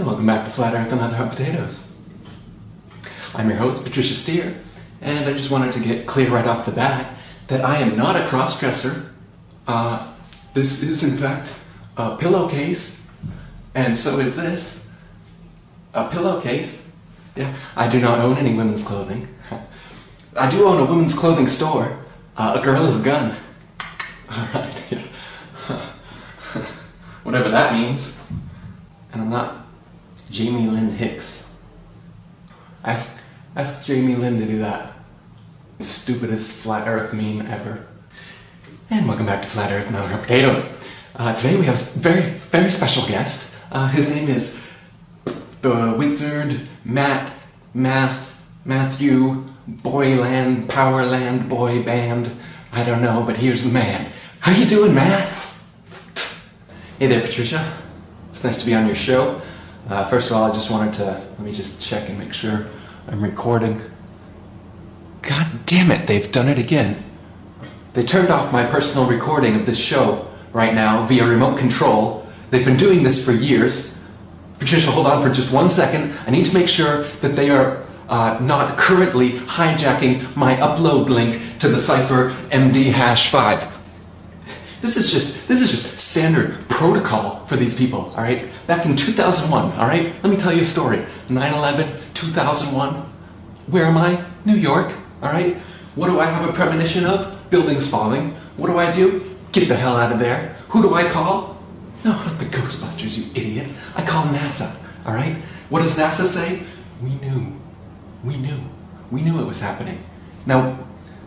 And welcome back to Flat Earth and Other Hot Potatoes. I'm your host, Patricia Steer, and I just wanted to get clear right off the bat that I am not a cross-dresser. This is, in fact, a pillowcase, and so is this. A pillowcase. Yeah, I do not own any women's clothing. I do own a women's clothing store. A girl is a gun. Alright, yeah. Whatever that means. And I'm not Jamie Lynn Hicks. Ask Jamie Lynn to do that. The stupidest flat earth meme ever. And welcome back to Flat Earth and Other Hot Potatoes. Today we have a very, very special guest. His name is the Wizard Matthew Boyland Powerland Boy Band. I don't know, but here's the man. How you doing, Matt? Hey there, Patricia. It's nice to be on your show. First of all, I just wanted to, let me just check and make sure I'm recording. God damn it, they've done it again. They turned off my personal recording of this show right now via remote control. They've been doing this for years. Patricia, hold on for just 1 second. I need to make sure that they are not currently hijacking my upload link to the cipher MD#5. This is just standard protocol for these people, all right? Back in 2001, all right? Let me tell you a story. 9/11, 2001. Where am I? New York, all right? What do I have a premonition of? Buildings falling. What do? Get the hell out of there. Who do I call? No, not the Ghostbusters, you idiot. I call NASA, all right? What does NASA say? We knew it was happening. Now,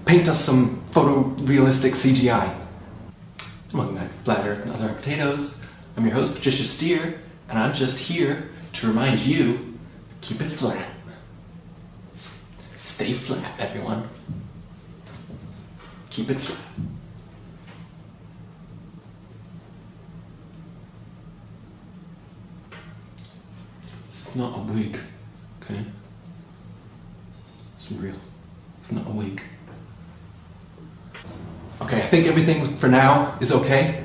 paint us some photorealistic CGI. Welcome back to Flat Earth and Other Potatoes. I'm your host, Patricia Steer, and I'm just here to remind you, keep it flat. Stay flat, everyone. Keep it flat. This is not a wig, okay? It's real. It's not a wig. Okay, I think everything for now is okay.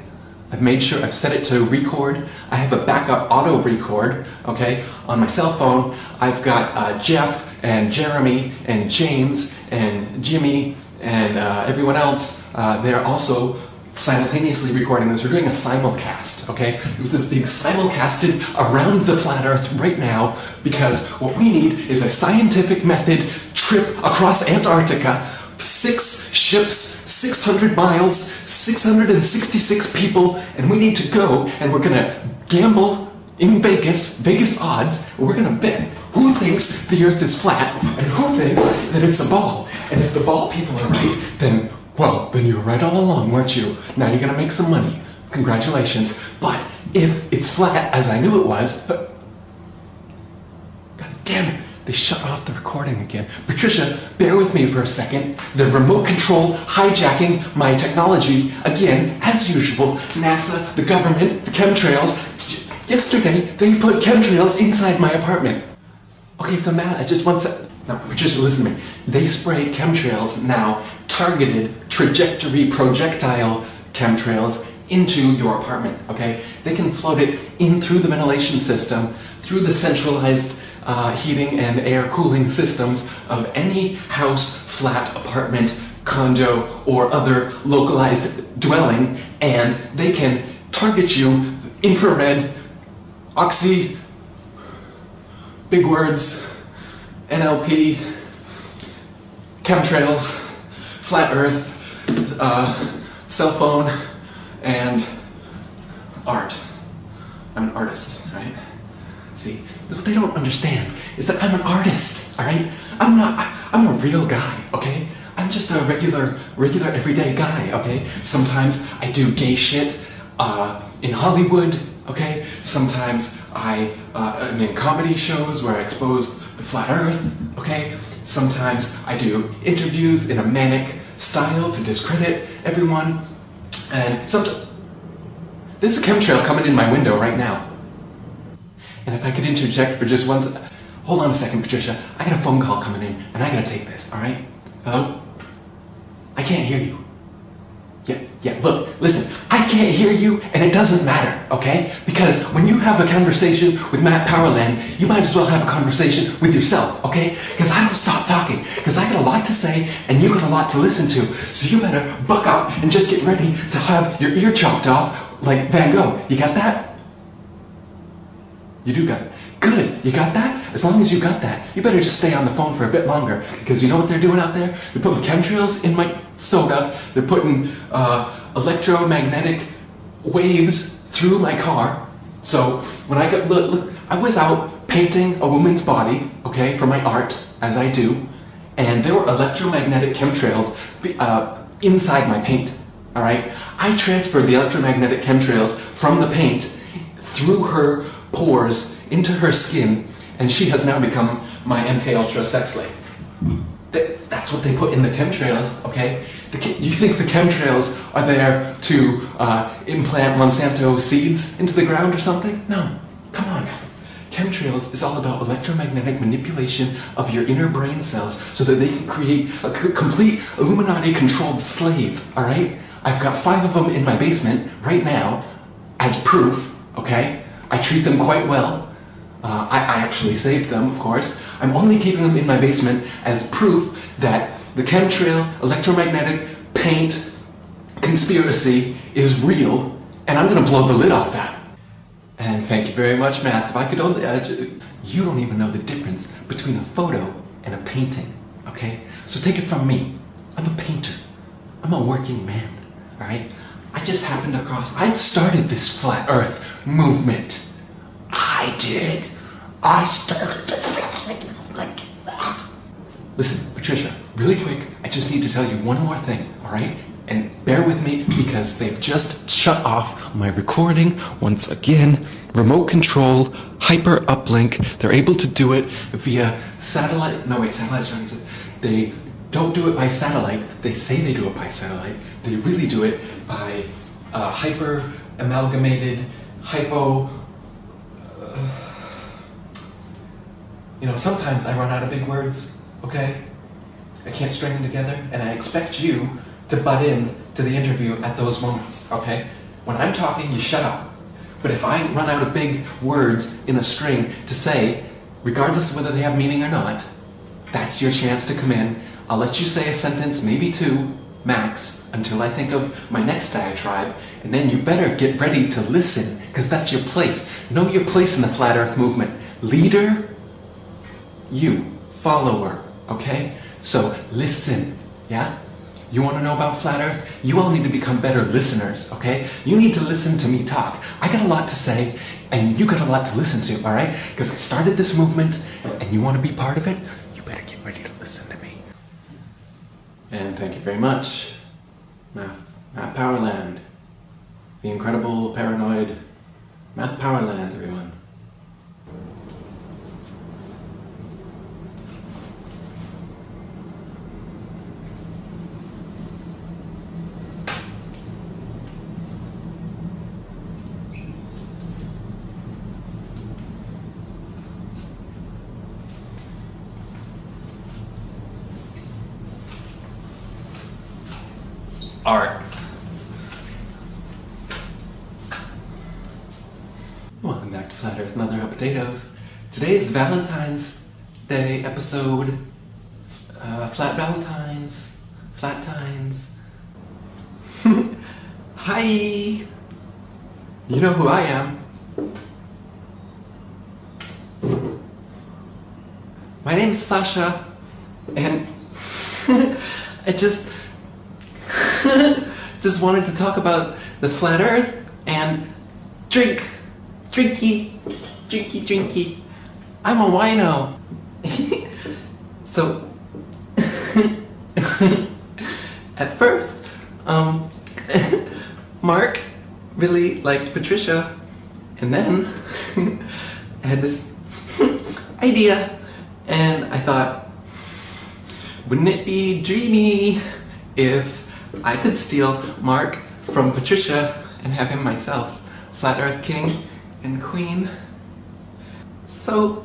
I've made sure I've set it to record. I have a backup auto record, okay? On my cell phone, I've got Jeff and Jeremy and James and Jimmy and everyone else. They're also simultaneously recording this. We're doing a simulcast, okay? This being simulcasted around the flat earth right now because what we need is a scientific method trip across Antarctica. 6 ships, 600 miles, 666 people, and we need to go, and we're gonna gamble in Vegas odds, and we're gonna bet who thinks the earth is flat, and who thinks that it's a ball. And if the ball people are right, then you were right all along, weren't you? Now you're gonna make some money. Congratulations. But if it's flat, as I knew it was, God damn it. They shut off the recording again. Patricia, bear with me for a second. The remote control hijacking my technology again, as usual. NASA, the government, the chemtrails. Yesterday, they put chemtrails inside my apartment. Okay, so now, just 1 second. Now, Patricia, listen to me. They spray chemtrails now, targeted trajectory projectile chemtrails into your apartment, okay? They can float it in through the ventilation system, through the centralized heating and air cooling systems of any house, flat, apartment, condo, or other localized dwelling, and they can target you infrared, oxy, big words, NLP, chemtrails, flat earth, cell phone, and art. I'm an artist, right? See, what they don't understand is that I'm an artist, alright? I'm a real guy, okay? I'm just a regular everyday guy, okay? Sometimes I do gay shit in Hollywood, okay? Sometimes I'm in comedy shows where I expose the flat earth, okay? Sometimes I do interviews in a manic style to discredit everyone, and sometimes there's a chemtrail coming in my window right now. And if I could interject for just 1 second. Hold on a second, Patricia. I got a phone call coming in, and I gotta take this, alright? Hello? I can't hear you. Yeah, Yeah, look, listen, I can't hear you, and it doesn't matter, okay? Because when you have a conversation with Matt Powerland, you might as well have a conversation with yourself, okay? Because I don't stop talking, because I got a lot to say, and you got a lot to listen to. So you better buck up and just get ready to have your ear chopped off like Van Gogh. You got that? You do got it. Good, you got that? As long as you got that, you better just stay on the phone for a bit longer, because you know what they're doing out there? They're putting chemtrails in my soda, they're putting electromagnetic waves through my car. So when I got, look, I was out painting a woman's body, okay, for my art, as I do, and there were electromagnetic chemtrails inside my paint, all right? I transferred the electromagnetic chemtrails from the paint through her pores into her skin, and she has now become my MK Ultra sex slave. That's what they put in the chemtrails, okay? You think the chemtrails are there to implant Monsanto seeds into the ground or something? No, come on. Chemtrails is all about electromagnetic manipulation of your inner brain cells so that they can create a complete Illuminati-controlled slave, all right? I've got 5 of them in my basement right now as proof, okay? I treat them quite well. I actually saved them, of course. I'm only keeping them in my basement as proof that the chemtrail, electromagnetic, paint conspiracy is real, and I'm gonna blow the lid off that. And thank you very much, Matt. If I could only... you don't even know the difference between a photo and a painting, okay? So take it from me. I'm a painter. I'm a working man, all right? I just happened across... I started this flat earth movement. I did. I started the flat earth movement. Listen, Patricia, really quick, I just need to tell you one more thing, all right? And bear with me because they've just shut off my recording once again. Remote control, hyper uplink. They're able to do it via satellite. No, wait, satellite's wrong. They don't do it by satellite. They say they do it by satellite. They really do it by hyper amalgamated, hypo... you know, sometimes I run out of big words, okay? I can't string them together, and I expect you to butt in to the interview at those moments, okay? When I'm talking, you shut up. But if I run out of big words in a string to say, regardless of whether they have meaning or not, that's your chance to come in. I'll let you say a sentence, maybe 2, max, until I think of my next diatribe, and then you better get ready to listen, because that's your place. Know your place in the Flat Earth movement. Leader, you. Follower, okay? So, listen, yeah? You want to know about Flat Earth? You all need to become better listeners, okay? You need to listen to me talk. I got a lot to say, and you got a lot to listen to, all right? Because I started this movement, and you want to be part of it, you better get ready to listen to me. And thank you very much, Math Powerland. The incredible, paranoid Math Powerland, everyone. Art. Welcome back to Flat Earth, Mother of Potatoes. Today is Valentine's Day episode. Flat Valentines. Flat Tines. Hi! You know who I am. My name's Sasha, and I just wanted to talk about the Flat Earth and drinky. I'm a wino. So, at first, Mark really liked Patricia, and then I had this idea, and I thought, wouldn't it be dreamy if I could steal Mark from Patricia and have him myself, Flat Earth King and Queen? So,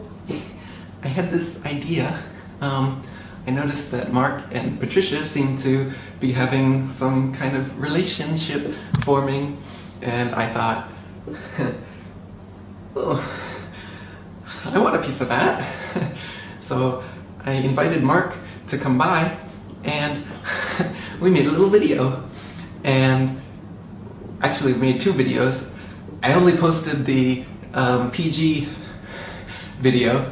I had this idea. I I noticed that Mark and Patricia seemed to be having some kind of relationship forming, and I thought, oh, I want a piece of that. So I invited Mark to come by, and we made a little video. And actually we made 2 videos. I only posted the PG video,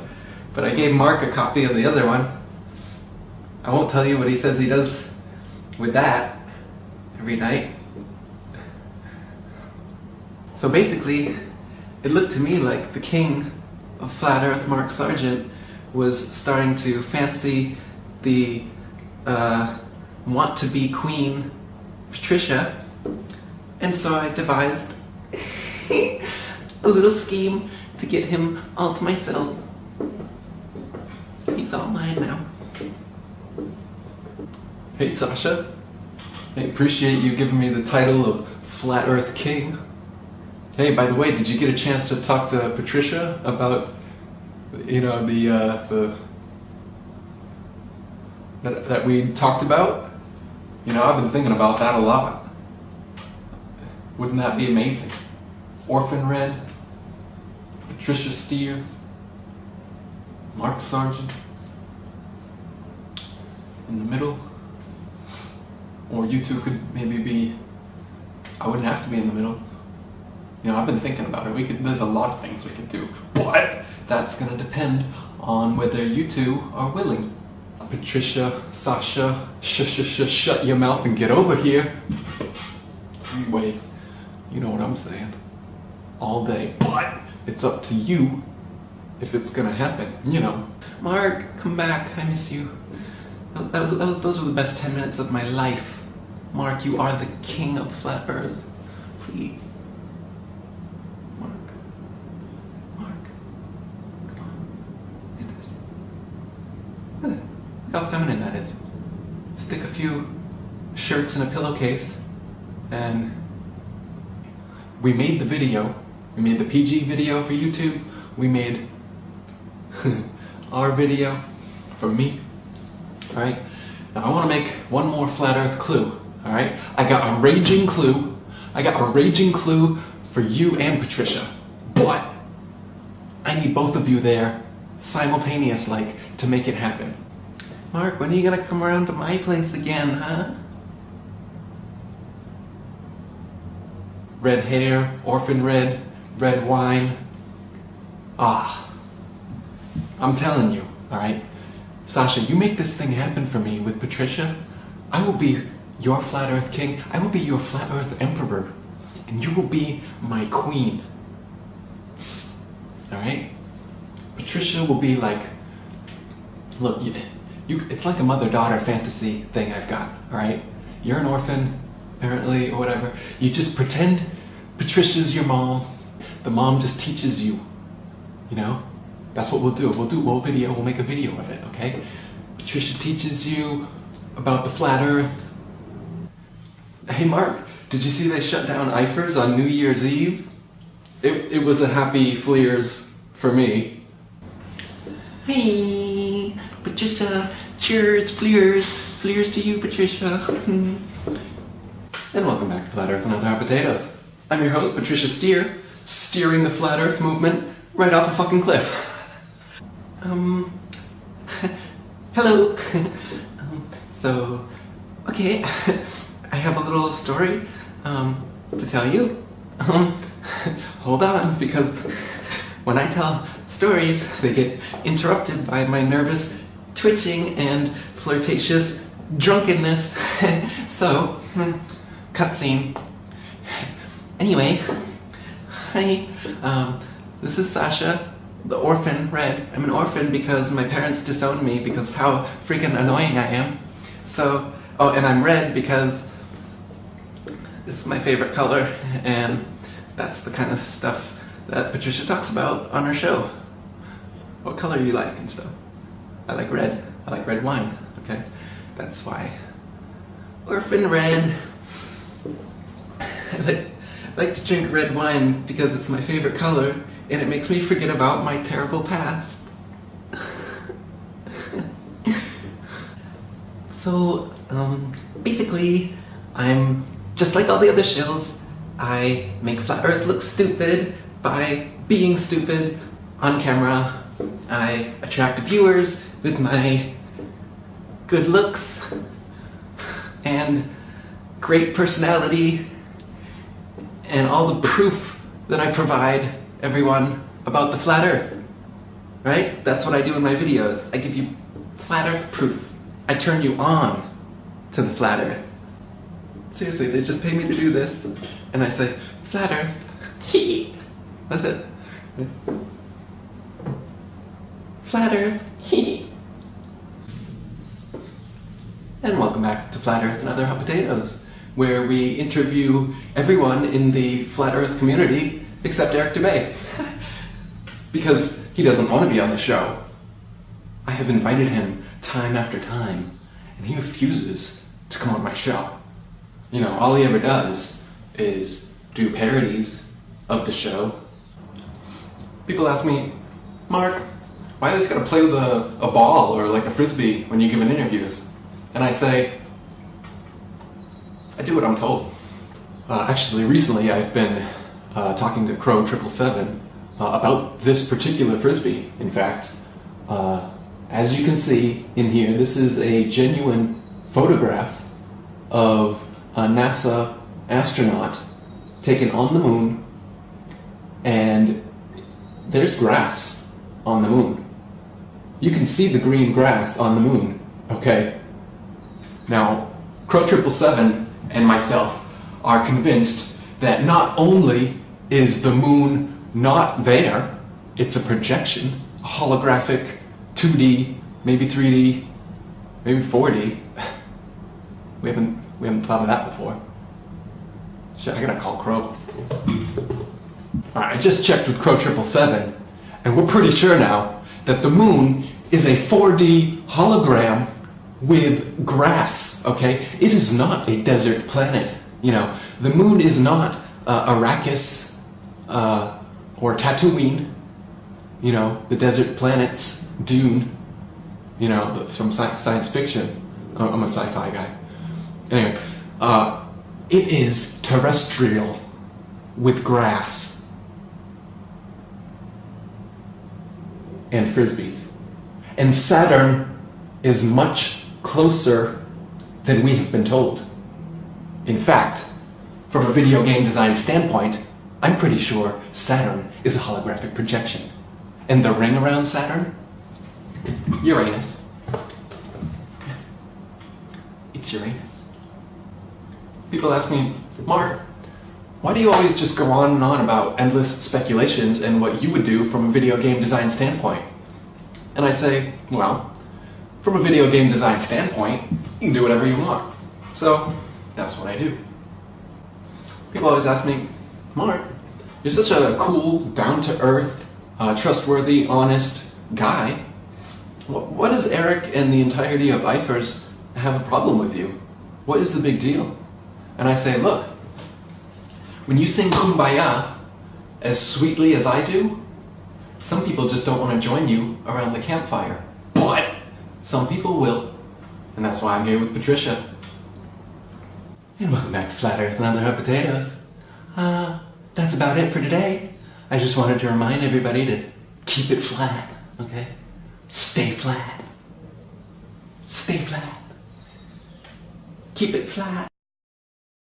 but I gave Mark a copy of the other one. I won't tell you what he says he does with that every night. So basically, it looked to me like the king of Flat Earth, Mark Sargent, was starting to fancy the want-to-be queen, Patricia, and so I devised a little scheme to get him all to myself. He's all mine now. Hey Sasha, I appreciate you giving me the title of Flat Earth King. Hey, by the way, did you get a chance to talk to Patricia about, you know, that we talked about? You know, I've been thinking about that a lot. Wouldn't that be amazing? Orphan Red, Patricia Steer, Mark Sargent, in the middle. Or you two could maybe be, I wouldn't have to be in the middle. You know, I've been thinking about it. There's a lot of things we could do, but that's gonna depend on whether you two are willing. Patricia, Sasha, shut your mouth and get over here. Anyway, you know what I'm saying. All day, but it's up to you if it's gonna happen, you know. Mark, come back, I miss you. Those were the best 10 minutes of my life. Mark, you are the king of Flat Earth. Please. Mark. Come on. Look at this. Look at that. Look how feminine that is. Stick a few shirts in a pillowcase, and we made the video. We made the PG video for YouTube. We made our video for me. Alright, now I want to make one more Flat Earth clue. Alright, I got a raging clue. I got a raging clue for you and Patricia. But I need both of you there, simultaneous like, to make it happen. Mark, when are you gonna come around to my place again, huh? Red hair, orphan red, red wine. Ah, I'm telling you, alright? Sasha, you make this thing happen for me with Patricia, I will be your Flat Earth King, I will be your Flat Earth Emperor, and you will be my queen. Alright? Patricia will be like, look, it's like a mother-daughter fantasy thing I've got, alright? You're an orphan, apparently, or whatever. You just pretend Patricia's your mom. The mom just teaches you, you know? That's what we'll do. We'll make a video of it, okay? Patricia teaches you about the flat earth. Hey Mark, did you see they shut down Eifers on New Year's Eve? It was a happy Fleers for me. Hey, Patricia, cheers, Fleers to you, Patricia. And welcome back to Flat Earth and Other Hot Potatoes. I'm your host, Patricia Steer, steering the Flat Earth movement right off a fucking cliff. Hello. So, okay, I have a little story to tell you. Hold on, because when I tell stories, they get interrupted by my nervous twitching and flirtatious drunkenness. So, cutscene. Anyway, hi, this is Sasha, the orphan red. I'm an orphan because my parents disowned me because of how freaking annoying I am. So, oh, and I'm red because it's my favorite color, and that's the kind of stuff that Patricia talks about on her show. What color you like and stuff. I like red. I like red wine, okay? That's why. Orphan red. I like to drink red wine because it's my favorite color, and it makes me forget about my terrible past. So, basically, I'm just like all the other shills. I make Flat Earth look stupid by being stupid on camera. I attract viewers with my good looks and great personality and all the proof that I provide everyone about the flat earth. Right? That's what I do in my videos. I give you flat earth proof. I turn you on to the flat earth. Seriously, they just pay me to do this, and I say, flat earth, hee. That's it. Flat earth, hee. And welcome back to Flat Earth and Other Hot Potatoes, where we interview everyone in the flat earth community except Eric Dubay. Because he doesn't want to be on the show. I have invited him time after time, and he refuses to come on my show. You know, all he ever does is do parodies of the show. People ask me, Mark, why are you gotta play with a ball or like a frisbee when you give an interviews? And I say, I do what I'm told. Actually, recently I've been talking to Crow 777 about this particular frisbee. In fact, as you can see in here, this is a genuine photograph of a NASA astronaut taken on the moon, and there's grass on the moon. You can see the green grass on the moon, okay? Now, Crow 777 and myself are convinced that not only is the moon not there, it's a projection, a holographic 2D, maybe 3D, maybe 4D. We haven't thought of that before. Shit, I gotta call Crow. Alright, I just checked with Crow 777, and we're pretty sure now that the moon is a 4D hologram with grass, okay? It is not a desert planet, you know. The moon is not Arrakis or Tatooine, you know, the desert planets, Dune, you know, from science fiction. I'm a sci-fi guy. Anyway, it is terrestrial with grass and frisbees. And Saturn is much closer than we have been told. In fact, from a video game design standpoint, I'm pretty sure Saturn is a holographic projection. And the ring around Saturn? Uranus. It's Uranus. People ask me, Mark, why do you always just go on and on about endless speculations and what you would do from a video game design standpoint? And I say, well, from a video game design standpoint, you can do whatever you want. So, that's what I do. People always ask me, Mark, you're such a cool, down-to-earth, trustworthy, honest guy. What does Eric and the entirety of IFERS have a problem with you? What is the big deal? And I say, look, when you sing Kumbaya as sweetly as I do, some people just don't want to join you around the campfire. But some people will, and that's why I'm here with Patricia. And welcome back to Flat Earth and Other Hot Potatoes. That's about it for today. I just wanted to remind everybody to keep it flat, okay? Stay flat. Stay flat. Keep it flat.